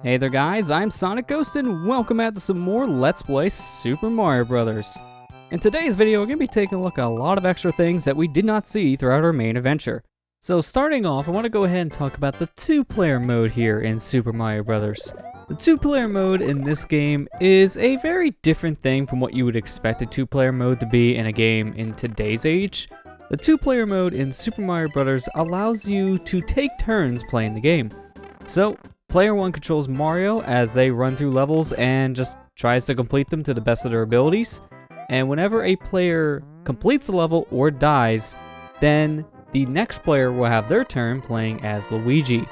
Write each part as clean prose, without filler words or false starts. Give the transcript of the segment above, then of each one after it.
Hey there guys, I'm SonicGhost and welcome back to some more Let's Play Super Mario Bros. In today's video, we're going to be taking a look at a lot of extra things that we did not see throughout our main adventure. So starting off, I want to go ahead and talk about the two-player mode here in Super Mario Bros. The two-player mode in this game is a very different thing from what you would expect a two-player mode to be in a game in today's age. The two-player mode in Super Mario Bros. Allows you to take turns playing the game. So, Player 1 controls Mario as they run through levels and just tries to complete them to the best of their abilities. And whenever a player completes a level or dies, then the next player will have their turn playing as Luigi.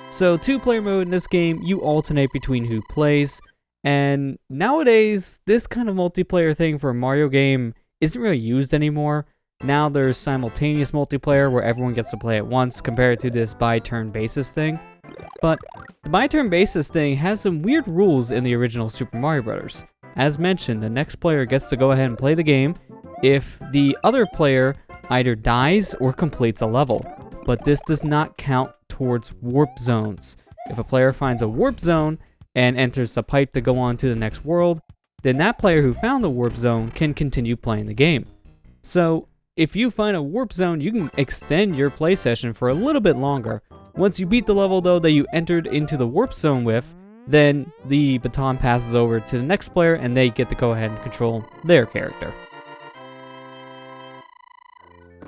So two-player mode in this game, you alternate between who plays. And nowadays, this kind of multiplayer thing for a Mario game isn't really used anymore. Now there's simultaneous multiplayer where everyone gets to play at once compared to this by-turn basis thing. But the by-turn basis thing has some weird rules in the original Super Mario Bros. As mentioned, the next player gets to go ahead and play the game if the other player either dies or completes a level. But this does not count towards warp zones. If a player finds a warp zone and enters the pipe to go on to the next world, then that player who found the warp zone can continue playing the game. So, if you find a warp zone, you can extend your play session for a little bit longer. Once you beat the level though that you entered into the warp zone with, then the baton passes over to the next player and they get to go ahead and control their character.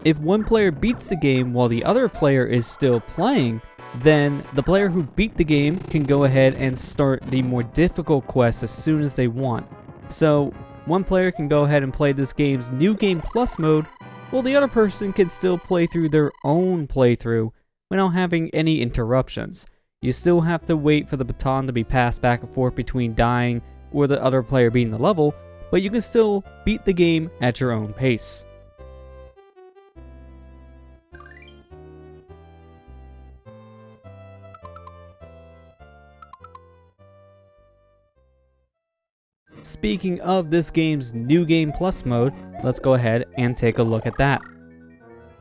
If one player beats the game while the other player is still playing, then the player who beat the game can go ahead and start the more difficult quests as soon as they want. So, one player can go ahead and play this game's New Game Plus mode, while the other person can still play through their own playthrough without having any interruptions. You still have to wait for the baton to be passed back and forth between dying or the other player beating the level, but you can still beat the game at your own pace. Speaking of this game's New Game Plus mode, let's go ahead and take a look at that.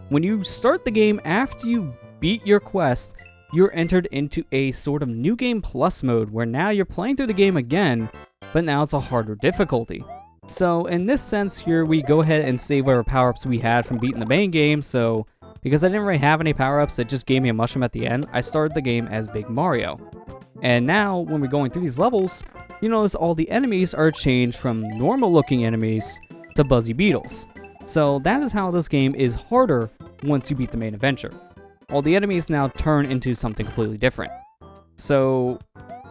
When you start the game after you beat your quest, you're entered into a sort of New Game Plus mode where now you're playing through the game again, but now it's a harder difficulty. So in this sense here, we go ahead and save whatever power-ups we had from beating the main game, so because I didn't really have any power-ups that just gave me a mushroom at the end, I started the game as Big Mario. And now, when we're going through these levels, you notice all the enemies are changed from normal-looking enemies to Buzzy Beetles. So that is how this game is harder once you beat the main adventure. All the enemies now turn into something completely different. So,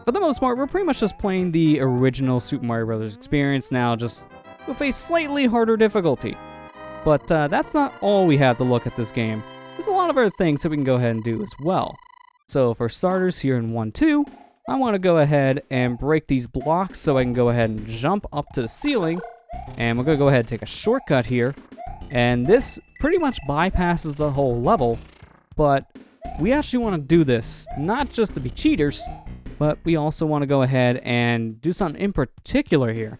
for the most part, we're pretty much just playing the original Super Mario Bros. Experience now, just with a slightly harder difficulty. But that's not all we have to look at this game. There's a lot of other things that we can go ahead and do as well. So for starters, here in 1-2, I want to go ahead and break these blocks so I can go ahead and jump up to the ceiling. And we're going to go ahead and take a shortcut here. And this pretty much bypasses the whole level. But we actually want to do this, not just to be cheaters, but we also want to go ahead and do something in particular here.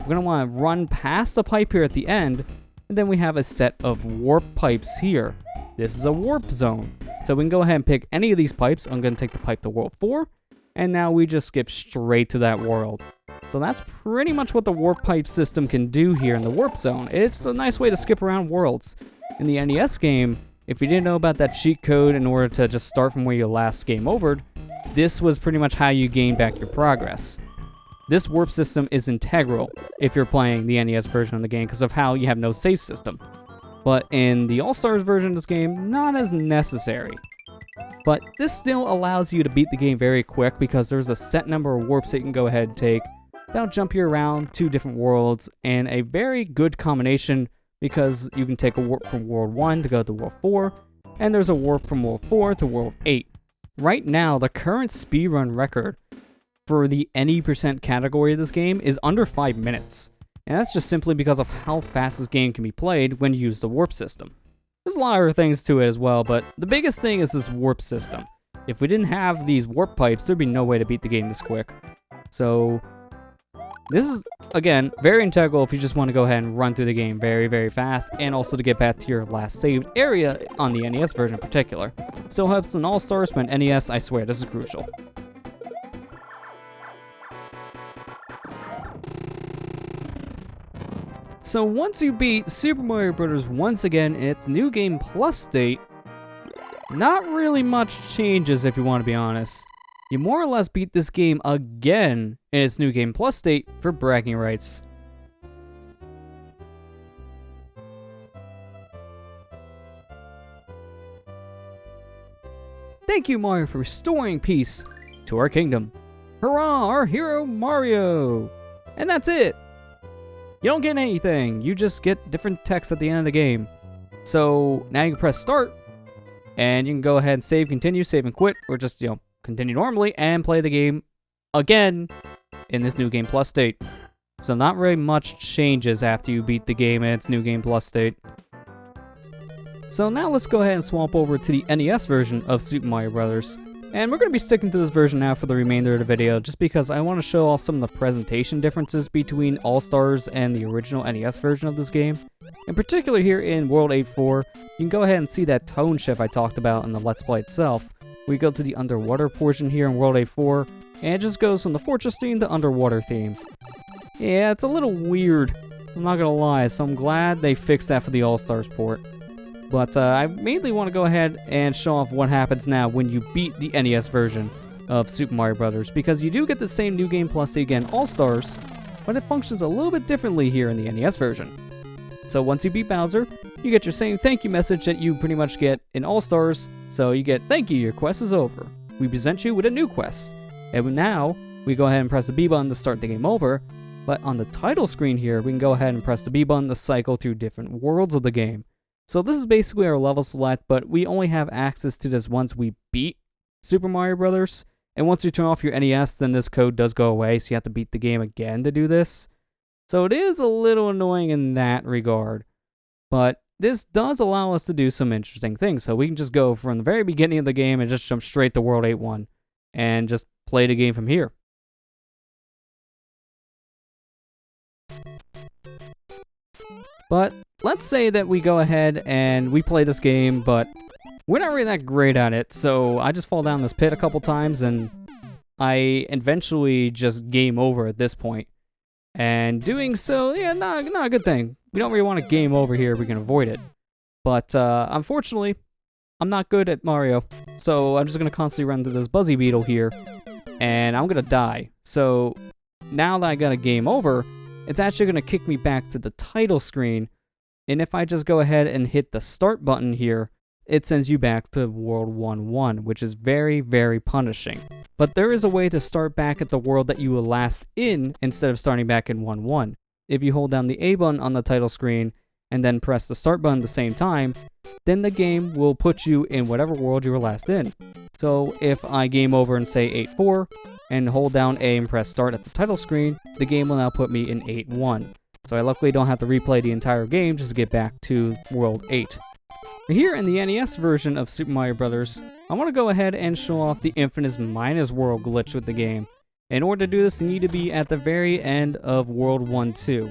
We're going to want to run past the pipe here at the end, and then we have a set of warp pipes here. This is a warp zone. So we can go ahead and pick any of these pipes. I'm going to take the pipe to World 4, and now we just skip straight to that world. So that's pretty much what the warp pipe system can do here in the warp zone. It's a nice way to skip around worlds. In the NES game, if you didn't know about that cheat code in order to just start from where you last game overed, this was pretty much how you gain back your progress. This warp system is integral if you're playing the NES version of the game because of how you have no save system. But in the All-Stars version of this game, not as necessary. But this still allows you to beat the game very quick because there's a set number of warps that you can go ahead and take. That'll jump you around to different worlds, and a very good combination because you can take a warp from World 1 to go to World 4, and there's a warp from World 4 to World 8. Right now, the current speedrun record for the any percent category of this game is under 5 minutes. And that's just simply because of how fast this game can be played when you use the warp system. There's a lot of other things to it as well, but the biggest thing is this warp system. If we didn't have these warp pipes, there'd be no way to beat the game this quick. So This is, again, very integral if you just want to go ahead and run through the game very, very fast, and also to get back to your last saved area on the NES version in particular. Still helps in All-Stars, but in NES, I swear, this is crucial. So once you beat Super Mario Bros. Once again in its New Game Plus state, not really much changes if you want to be honest. You more or less beat this game again in its New Game Plus state for bragging rights. Thank you, Mario, for restoring peace to our kingdom. Hurrah, our hero Mario! And that's it! You don't get anything, you just get different text at the end of the game. So now you can press start, and you can go ahead and save, continue, save and quit, or just, continue normally and play the game again in this New Game Plus state. So not very much changes after you beat the game in its New Game Plus state. So now let's go ahead and swap over to the NES version of Super Mario Bros. And we're going to be sticking to this version now for the remainder of the video, just because I want to show off some of the presentation differences between All-Stars and the original NES version of this game. In particular here in World 8-4, you can go ahead and see that tone shift I talked about in the Let's Play itself. We go to the underwater portion here in World 8-4, and it just goes from the fortress theme to underwater theme. Yeah, it's a little weird, I'm not going to lie, so I'm glad they fixed that for the All-Stars port. But I mainly want to go ahead and show off what happens now when you beat the NES version of Super Mario Bros. Because you do get the same New Game Plus again, All-Stars, but it functions a little bit differently here in the NES version. So once you beat Bowser, you get your same thank you message that you pretty much get in All-Stars. So you get, thank you, your quest is over. We present you with a new quest. And now, we go ahead and press the B button to start the game over. But on the title screen here, we can go ahead and press the B button to cycle through different worlds of the game. So this is basically our level select, but we only have access to this once we beat Super Mario Bros. And once you turn off your NES, then this code does go away, so you have to beat the game again to do this. So it is a little annoying in that regard. But this does allow us to do some interesting things. So we can just go from the very beginning of the game and just jump straight to World 8-1 and just play the game from here. But let's say that we go ahead and we play this game, but we're not really that great at it, so I just fall down this pit a couple times, and I eventually just game over at this point. And doing so, yeah, not a good thing. We don't really want to game over here if we can avoid it. But unfortunately, I'm not good at Mario, so I'm just going to constantly run through this Buzzy Beetle here, and I'm going to die. So now that I got a game over, it's actually going to kick me back to the title screen, and if I just go ahead and hit the start button here, it sends you back to World 1-1, which is very, very punishing. But there is a way to start back at the world that you were last in, instead of starting back in 1-1. If you hold down the A button on the title screen, and then press the start button at the same time, then the game will put you in whatever world you were last in. So if I game over and say 8-4, and hold down A and press start at the title screen, the game will now put me in 8-1. So I luckily don't have to replay the entire game just to get back to World 8. Here in the NES version of Super Mario Bros., I want to go ahead and show off the infamous minus world glitch with the game. In order to do this, you need to be at the very end of World 1-2.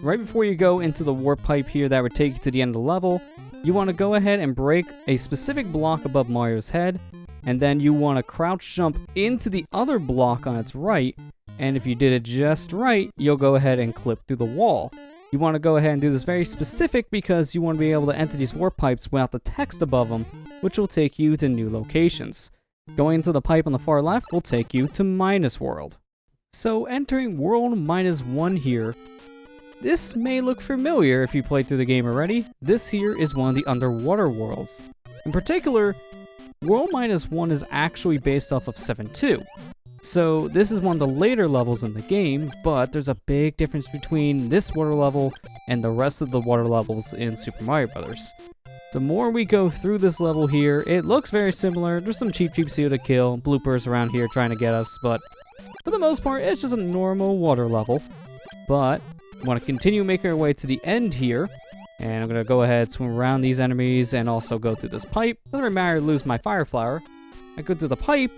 Right before you go into the warp pipe here that would take you to the end of the level, you want to go ahead and break a specific block above Mario's head, and then you want to crouch jump into the other block on its right, and if you did it just right, you'll go ahead and clip through the wall. You want to go ahead and do this very specific because you want to be able to enter these warp pipes without the text above them, which will take you to new locations. Going into the pipe on the far left will take you to Minus World. So entering World -1 here, this may look familiar if you played through the game already. This here is one of the underwater worlds. In particular, World -1 is actually based off of 7-2. So this is one of the later levels in the game, but there's a big difference between this water level and the rest of the water levels in Super Mario Bros. The more we go through this level here, it looks very similar. There's some cheap CO to kill, bloopers around here trying to get us, but for the most part, it's just a normal water level. But we want to continue making our way to the end here, and I'm going to go ahead, swim around these enemies, and also go through this pipe. Doesn't really matter to lose my fire flower. I go through the pipe,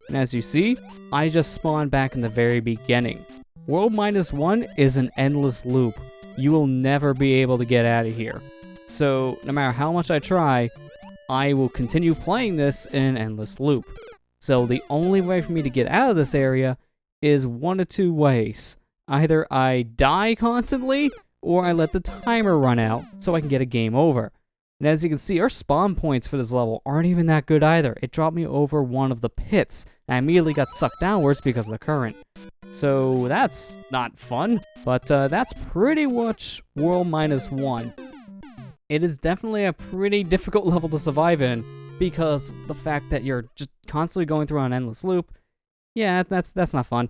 and as you see, I just spawn back in the very beginning. World -1 is an endless loop. You will never be able to get out of here. So no matter how much I try, I will continue playing this in an endless loop. So the only way for me to get out of this area is one of two ways. Either I die constantly, or I let the timer run out so I can get a game over. And as you can see, our spawn points for this level aren't even that good either. It dropped me over one of the pits, and I immediately got sucked downwards because of the current. So that's not fun, but that's pretty much World -1. It is definitely a pretty difficult level to survive in, because the fact that you're just constantly going through an endless loop, yeah, that's not fun.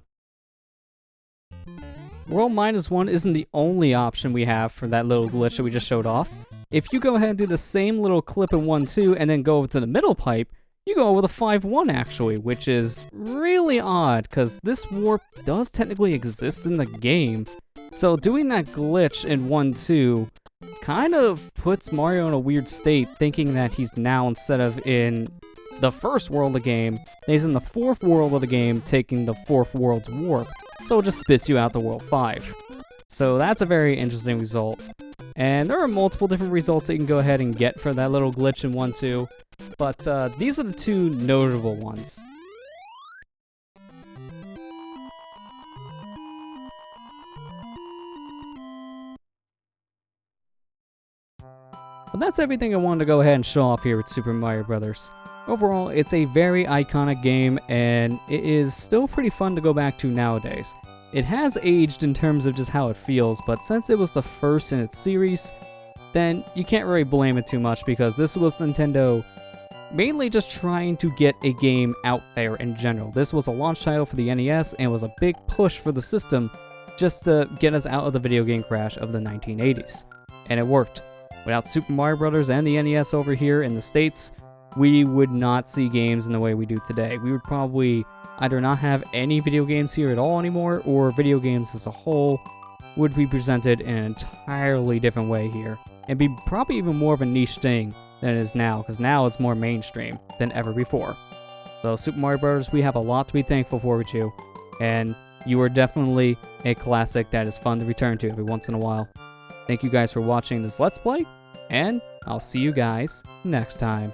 World -1 isn't the only option we have for that little glitch that we just showed off. If you go ahead and do the same little clip in 1-2 and then go over to the middle pipe, you go over the 5-1 actually, which is really odd, because this warp does technically exist in the game. So doing that glitch in 1-2 kind of puts Mario in a weird state, thinking that he's now, instead of in the first world of the game, he's in the fourth world of the game, taking the fourth world's warp. So it just spits you out to World 5. So that's a very interesting result. And there are multiple different results that you can go ahead and get for that little glitch in 1-2, but these are the two notable ones. But that's everything I wanted to go ahead and show off here with Super Mario Bros. Overall, it's a very iconic game, and it is still pretty fun to go back to nowadays. It has aged in terms of just how it feels, but since it was the first in its series, then you can't really blame it too much, because this was Nintendo mainly just trying to get a game out there in general. This was a launch title for the NES, and was a big push for the system just to get us out of the video game crash of the 1980s. And it worked. Without Super Mario Bros. And the NES over here in the States, we would not see games in the way we do today. We would probably either not have any video games here at all anymore, or video games as a whole would be presented in an entirely different way here, and be probably even more of a niche thing than it is now, because now it's more mainstream than ever before. So Super Mario Bros., we have a lot to be thankful for with you, and you are definitely a classic that is fun to return to every once in a while. Thank you guys for watching this Let's Play, and I'll see you guys next time.